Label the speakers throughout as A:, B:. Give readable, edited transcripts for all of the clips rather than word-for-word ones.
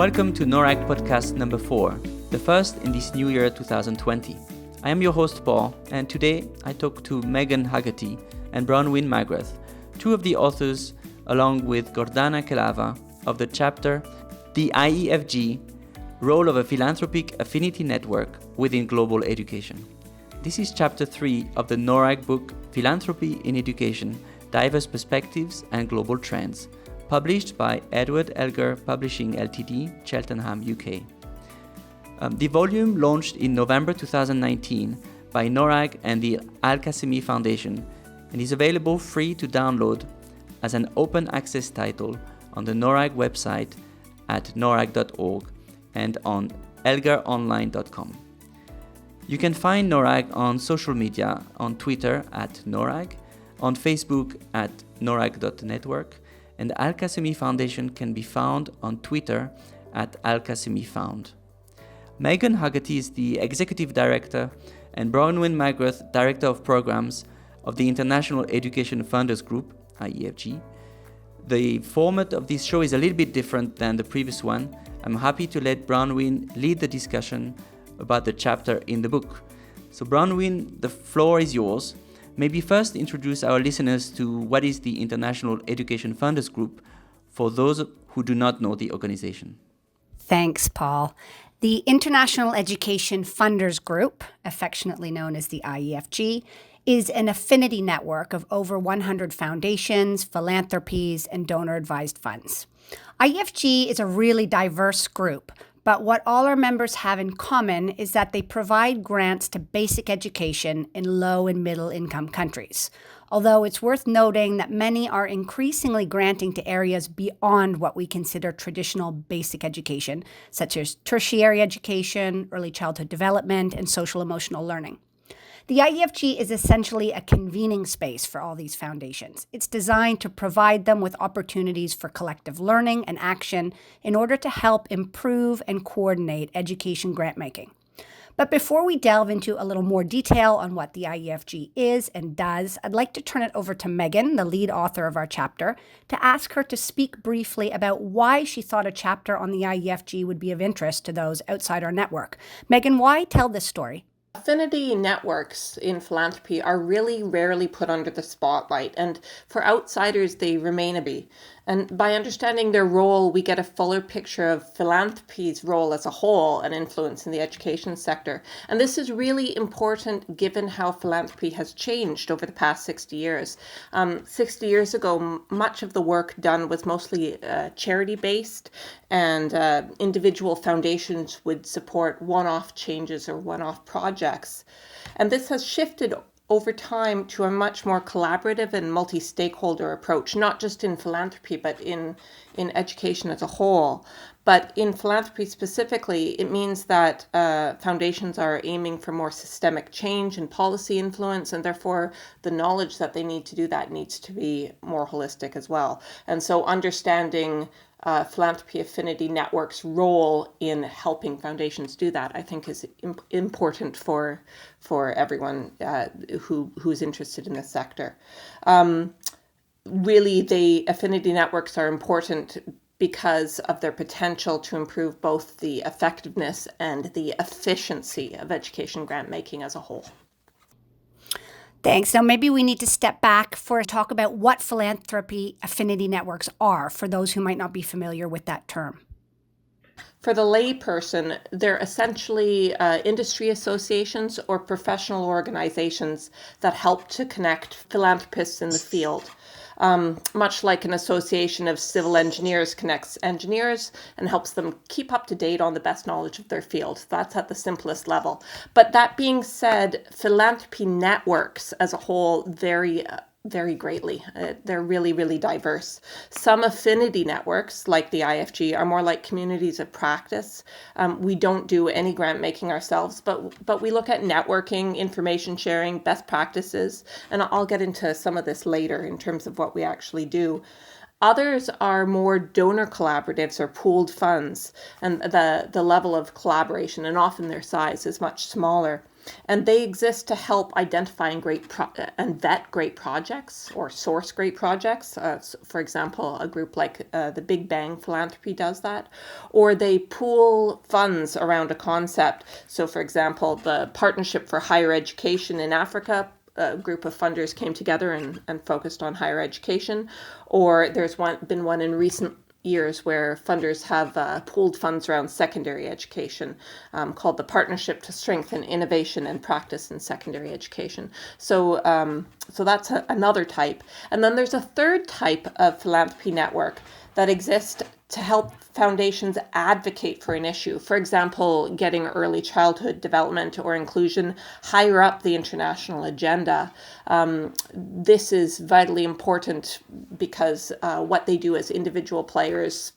A: Welcome to NORRAG Podcast number 4, the first in this new year 2020. I am your host Paul, and today I talk to Megan Haggerty and Bronwen Magrath, two of the authors, along with Gordana Kelava, of the chapter The IEFG, Role of a Philanthropic Affinity Network Within Global Education. This is chapter 3 of the NORRAG Book, Philanthropy in Education, Diverse Perspectives and Global Trends, published by Edward Elgar Publishing Ltd, Cheltenham, UK. The volume launched in November 2019 by NORRAG and the Al-Qasimi Foundation and is available free to download as an open access title on the NORRAG website at norrag.org and on elgaronline.com. You can find NORRAG on social media on Twitter at NORRAG, on Facebook at norrag.network, and the Al-Qasimi Foundation can be found on Twitter at Al-Qasimi Found. Megan Haggerty is the Executive Director and Bronwen Magrath, Director of Programs of the International Education Funders Group, IEFG. The format of this show is a little bit different than the previous one. I'm happy to let Bronwen lead the discussion about the chapter in the book. So Bronwen, the floor is yours. Maybe first introduce our listeners to what is the International Education Funders Group for those who do not know the organization.
B: Thanks, Paul. The International Education Funders Group, affectionately known as the IEFG, is an affinity network of over 100 foundations, philanthropies, and donor-advised funds. IEFG is a really diverse group, but what all our members have in common is that they provide grants to basic education in low and middle income countries. Although it's worth noting that many are increasingly granting to areas beyond what we consider traditional basic education, such as tertiary education, early childhood development, and social emotional learning. The IEFG is essentially a convening space for all these foundations. It's designed to provide them with opportunities for collective learning and action in order to help improve and coordinate education grant making. But before we delve into a little more detail on what the IEFG is and does, I'd like to turn it over to Megan, the lead author of our chapter, to ask her to speak briefly about why she thought a chapter on the IEFG would be of interest to those outside our network. Megan, why tell this story?
C: Affinity networks in philanthropy are really rarely put under the spotlight, and for outsiders, they remain a bee. And by understanding their role, we get a fuller picture of philanthropy's role as a whole and influence in the education sector. And this is really important given how philanthropy has changed over the past 60 years. 60 years ago, much of the work done was mostly charity-based, and individual foundations would support one-off changes or one-off projects. And this has shifted over time to a much more collaborative and multi-stakeholder approach, not just in philanthropy, but in education as a whole. But in philanthropy specifically, it means that foundations are aiming for more systemic change and policy influence, and therefore the knowledge that they need to do that needs to be more holistic as well. And so understanding philanthropy affinity networks' role in helping foundations do that, I think, is important for everyone who's interested in this sector. Really, the affinity networks are important because of their potential to improve both the effectiveness and the efficiency of education grant making as a whole.
B: Thanks. Now, maybe we need to step back for a talk about what philanthropy affinity networks are for those who might not be familiar with that term.
C: For the layperson, they're essentially industry associations or professional organizations that help to connect philanthropists in the field. Much like an association of civil engineers connects engineers and helps them keep up to date on the best knowledge of their field. That's at the simplest level. But that being said, philanthropy networks as a whole vary greatly. They're really, really diverse. Some affinity networks, like the IFG, are more like communities of practice. We don't do any grant making ourselves, but we look at networking, information sharing, best practices, and I'll get into some of this later in terms of what we actually do. Others are more donor collaboratives or pooled funds, and the level of collaboration and often their size is much smaller. And they exist to help identify and vet great projects or source great projects. For example, a group like the Big Bang Philanthropy does that. Or they pool funds around a concept. So for example, the Partnership for Higher Education in Africa, a group of funders came together and focused on higher education. Or there's been one in recent years where funders have pooled funds around secondary education, called the Partnership to Strengthen Innovation and Practice in Secondary Education. So that's another type. And then there's a third type of philanthropy network that exists to help foundations advocate for an issue. For example, getting early childhood development or inclusion higher up the international agenda. This is vitally important because what they do as individual players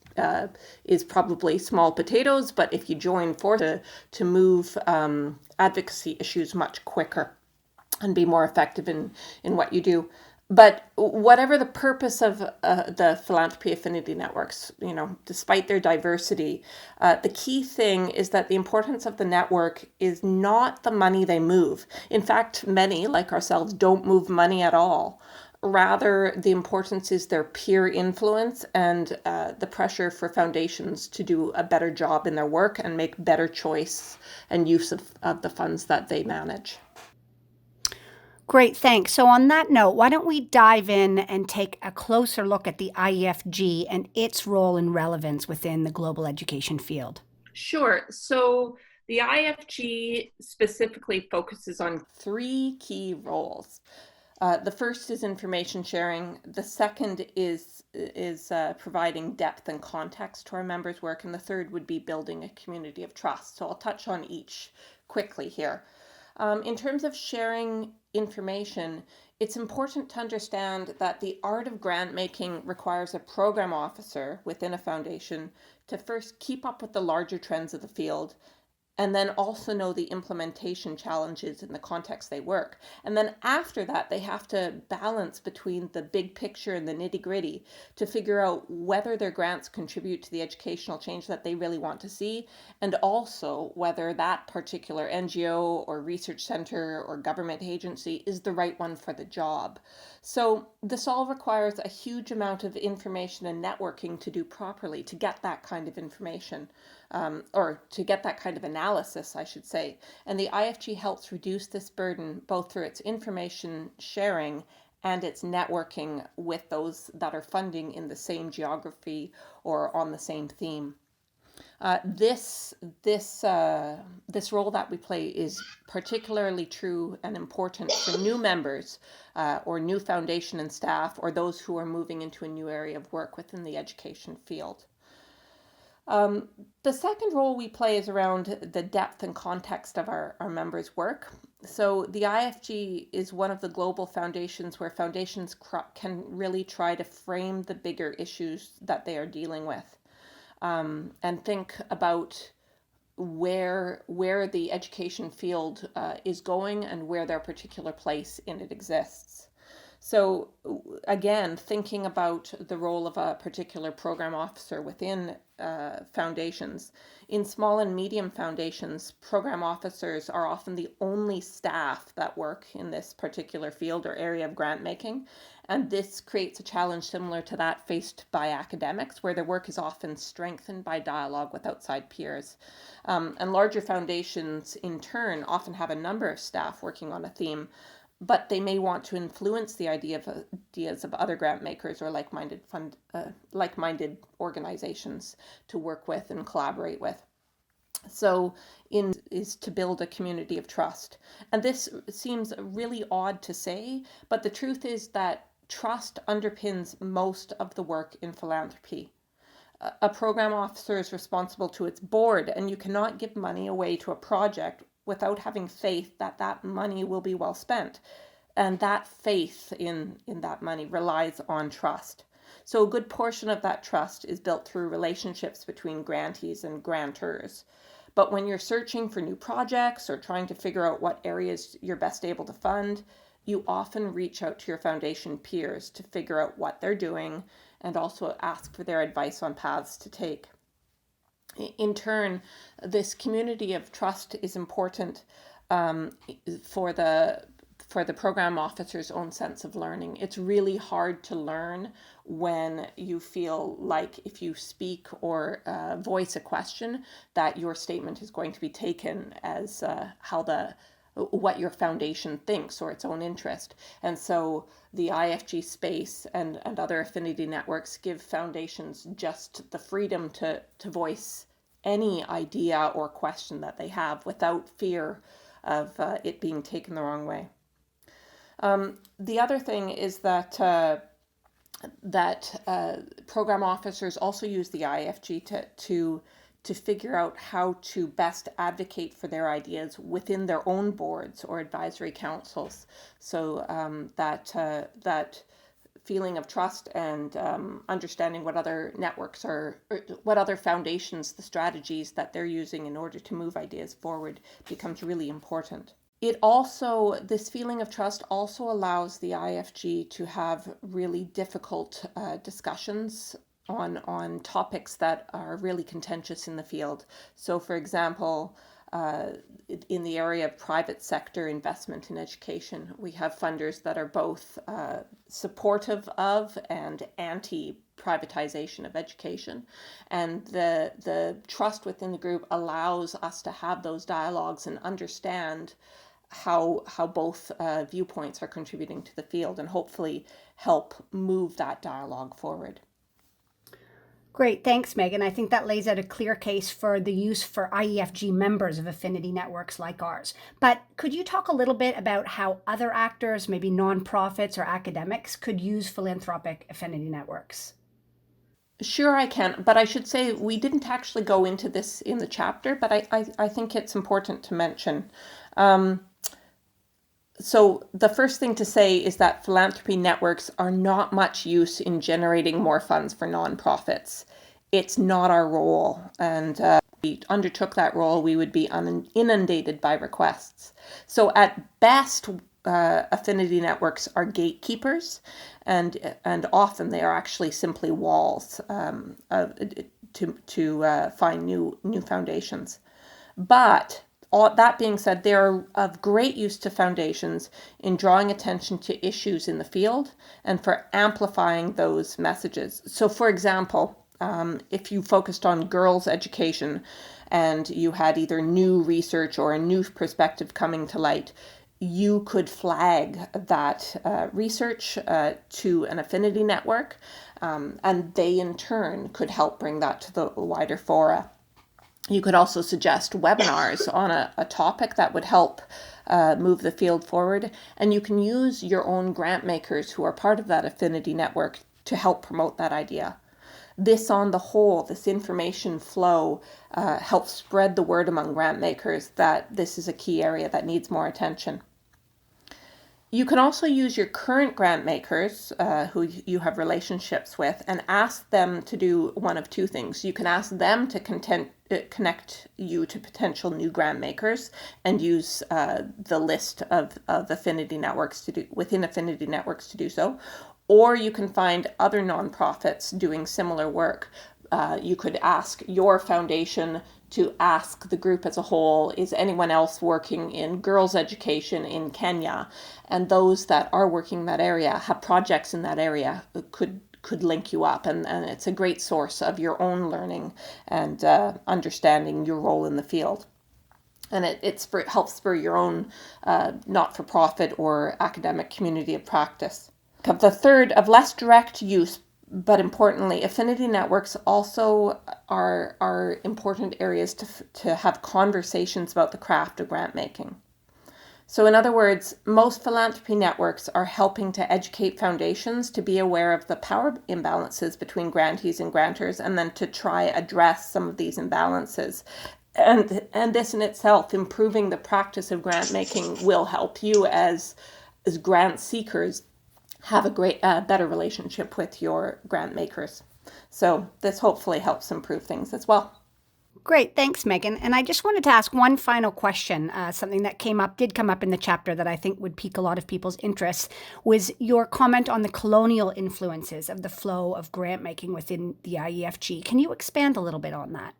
C: is probably small potatoes, but if you join forces to move advocacy issues much quicker and be more effective in what you do. But whatever the purpose of the philanthropy affinity networks, despite their diversity, the key thing is that the importance of the network is not the money they move. In fact, many, like ourselves, don't move money at all. Rather, the importance is their peer influence and the pressure for foundations to do a better job in their work and make better choice and use of the funds that they manage.
B: Great, thanks. So on that note, why don't we dive in and take a closer look at the IEFG and its role and relevance within the global education field?
C: Sure. So the IEFG specifically focuses on three key roles. The first is information sharing. The second is providing depth and context to our members' work. And the third would be building a community of trust. So I'll touch on each quickly here. In terms of sharing information, it's important to understand that the art of grant making requires a program officer within a foundation to first keep up with the larger trends of the field, and then also know the implementation challenges in the context they work. And then after that, they have to balance between the big picture and the nitty-gritty to figure out whether their grants contribute to the educational change that they really want to see, and also whether that particular NGO or research center or government agency is the right one for the job. So this all requires a huge amount of information and networking to do properly, to get that kind of information. Or to get that kind of analysis, I should say. And the IFG helps reduce this burden both through its information sharing and its networking with those that are funding in the same geography or on the same theme. This role that we play is particularly true and important for new members or new foundation and staff, or those who are moving into a new area of work within the education field. The second role we play is around the depth and context of our members' work. So the IFG is one of the global foundations where foundations can really try to frame the bigger issues that they are dealing with, and think about where the education field is going and where their particular place in it exists. So again, thinking about the role of a particular program officer within foundations. In small and medium foundations, program officers are often the only staff that work in this particular field or area of grant making. And this creates a challenge similar to that faced by academics, where their work is often strengthened by dialogue with outside peers. And larger foundations, in turn, often have a number of staff working on a theme, but they may want to influence the ideas of other grant makers or like-minded organizations to work with and collaborate with. So is to build a community of trust. And this seems really odd to say, but the truth is that trust underpins most of the work in philanthropy. A program officer is responsible to its board, and you cannot give money away to a project without having faith that that money will be well spent. And that faith in that money relies on trust. So a good portion of that trust is built through relationships between grantees and grantors. But when you're searching for new projects or trying to figure out what areas you're best able to fund, you often reach out to your foundation peers to figure out what they're doing and also ask for their advice on paths to take. In turn, this community of trust is important for the program officer's own sense of learning. It's really hard to learn when you feel like if you speak or voice a question, that your statement is going to be taken as what your foundation thinks or its own interest. And so the IEFG space and other affinity networks give foundations just the freedom to voice any idea or question that they have without fear of it being taken the wrong way. The other thing is that program officers also use the IEFG to figure out how to best advocate for their ideas within their own boards or advisory councils. So that feeling of trust and understanding what other networks or what other foundations, the strategies that they're using in order to move ideas forward becomes really important. This feeling of trust also allows the IEFG to have really difficult discussions on topics that are really contentious in the field. So, for example, in the area of private sector investment in education, we have funders that are both supportive of and anti-privatization of education. And the trust within the group allows us to have those dialogues and understand how both viewpoints are contributing to the field and hopefully help move that dialogue forward.
B: Great, thanks, Megan. I think that lays out a clear case for the use for IEFG members of affinity networks like ours. But could you talk a little bit about how other actors, maybe nonprofits or academics, could use philanthropic affinity networks?
C: Sure, I can, but I should say we didn't actually go into this in the chapter, but I think it's important to mention. So the first thing to say is that philanthropy networks are not much use in generating more funds for nonprofits. It's not our role, and if we undertook that role, we would be inundated by requests. So at best, affinity networks are gatekeepers, and often they are actually simply walls to find new foundations. But that being said, they are of great use to foundations in drawing attention to issues in the field and for amplifying those messages. So, for example, if you focused on girls' education and you had either new research or a new perspective coming to light, you could flag that research to an affinity network, and they in turn could help bring that to the wider fora. You could also suggest webinars on a topic that would help move the field forward. And you can use your own grant makers who are part of that affinity network to help promote that idea. This on the whole, this information flow helps spread the word among grant makers that this is a key area that needs more attention. You can also use your current grant makers who you have relationships with and ask them to do one of two things. You can ask them to connect you to potential new grant makers and use the list of affinity networks within affinity networks to do so. Or you can find other nonprofits doing similar work. You could ask your foundation to ask the group as a whole, is anyone else working in girls' education in Kenya? And those that are working in that area, have projects in that area, could link you up. And it's a great source of your own learning and understanding your role in the field. And it helps spur your own not-for-profit or academic community of practice. The third, of less direct use, but importantly, affinity networks also are important areas to have conversations about the craft of grant making. So in other words, most philanthropy networks are helping to educate foundations to be aware of the power imbalances between grantees and grantors, and then to try address some of these imbalances. And this in itself, improving the practice of grant making, will help you as grant seekers have a better relationship with your grant makers. So this hopefully helps improve things as well.
B: Great. Thanks, Megan. And I just wanted to ask one final question, something that did come up in the chapter that I think would pique a lot of people's interest, was your comment on the colonial influences of the flow of grant making within the IEFG. Can you expand a little bit on that?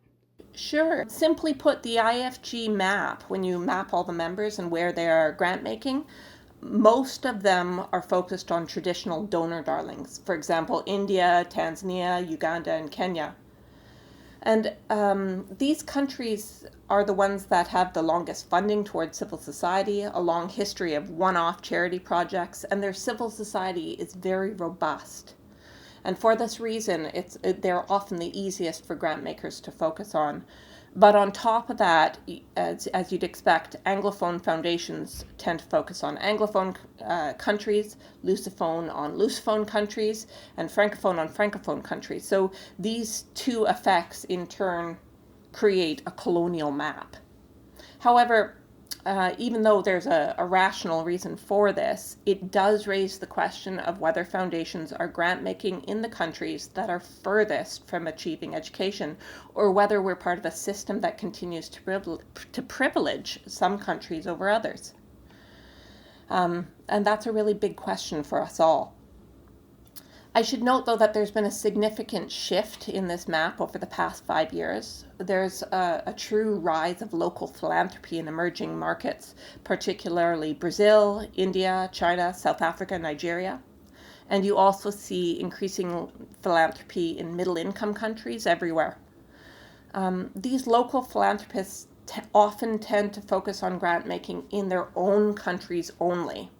C: Sure. Simply put, the IEFG map, when you map all the members and where they are grant making, most of them are focused on traditional donor darlings. For example, India, Tanzania, Uganda, and Kenya. And these countries are the ones that have the longest funding towards civil society, a long history of one-off charity projects, and their civil society is very robust. And for this reason, they're often the easiest for grant makers to focus on. But on top of that, as you'd expect, Anglophone foundations tend to focus on Anglophone countries, Lusophone on Lusophone countries, and Francophone on Francophone countries. So these two effects in turn create a colonial map. However, even though there's a rational reason for this, it does raise the question of whether foundations are grant making in the countries that are furthest from achieving education, or whether we're part of a system that continues to privilege some countries over others. And that's a really big question for us all. I should note, though, that there's been a significant shift in this map over the past 5 years. There's a true rise of local philanthropy in emerging markets, particularly Brazil, India, China, South Africa, Nigeria. And you also see increasing philanthropy in middle-income countries everywhere. These local philanthropists often tend to focus on grant making in their own countries only,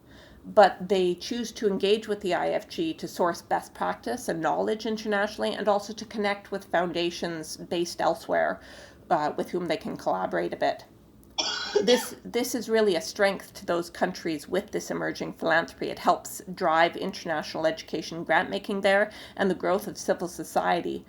C: but they choose to engage with the IEFG to source best practice and knowledge internationally, and also to connect with foundations based elsewhere with whom they can collaborate a bit. This is really a strength to those countries with this emerging philanthropy. It helps drive international education grant making there and the growth of civil society.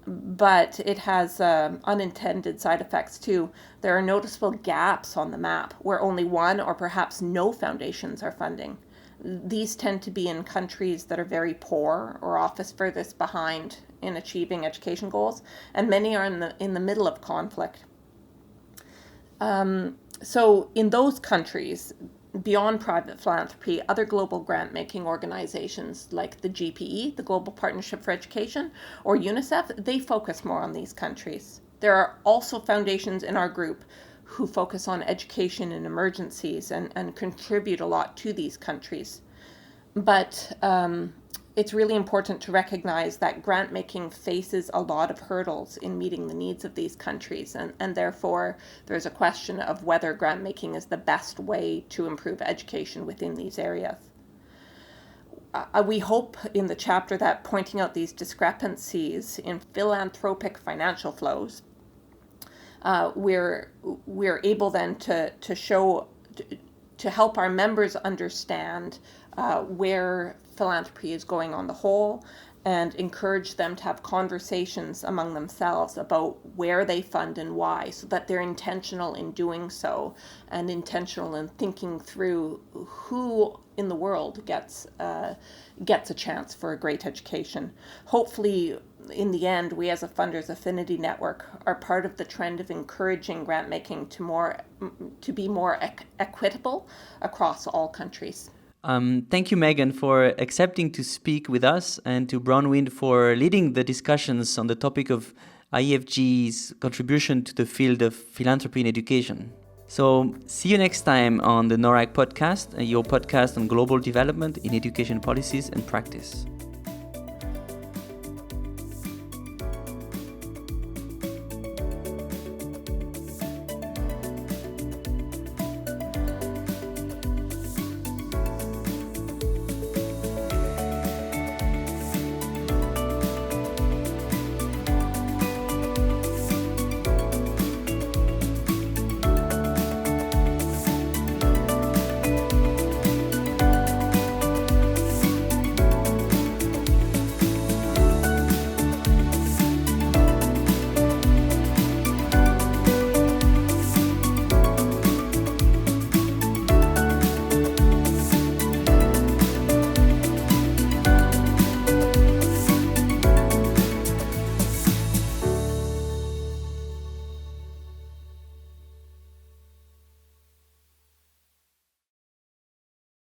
C: But it has unintended side effects too. There are noticeable gaps on the map where only one or perhaps no foundations are funding. These tend to be in countries that are very poor or often furthest behind in achieving education goals, and many are in the middle of conflict. So in those countries, beyond private philanthropy, other global grant-making organizations like the GPE, the Global Partnership for Education, or UNICEF, they focus more on these countries. There are also foundations in our group who focus on education in emergencies and contribute a lot to these countries. But it's really important to recognize that grant making faces a lot of hurdles in meeting the needs of these countries, and therefore there's a question of whether grant making is the best way to improve education within these areas. We hope in the chapter that pointing out these discrepancies in philanthropic financial flows, we're able then to show, to help our members understand where philanthropy is going on the whole, and encourage them to have conversations among themselves about where they fund and why, so that they're intentional in doing so and intentional in thinking through who in the world gets a chance for a great education. Hopefully, in the end, we as a funders affinity network are part of the trend of encouraging grant making to be more equitable across all countries.
A: Thank you, Megan, for accepting to speak with us, and to Bronwen for leading the discussions on the topic of IEFG's contribution to the field of philanthropy in education. So, see you next time on the NORRAG Podcast, your podcast on global development in education policies and practice.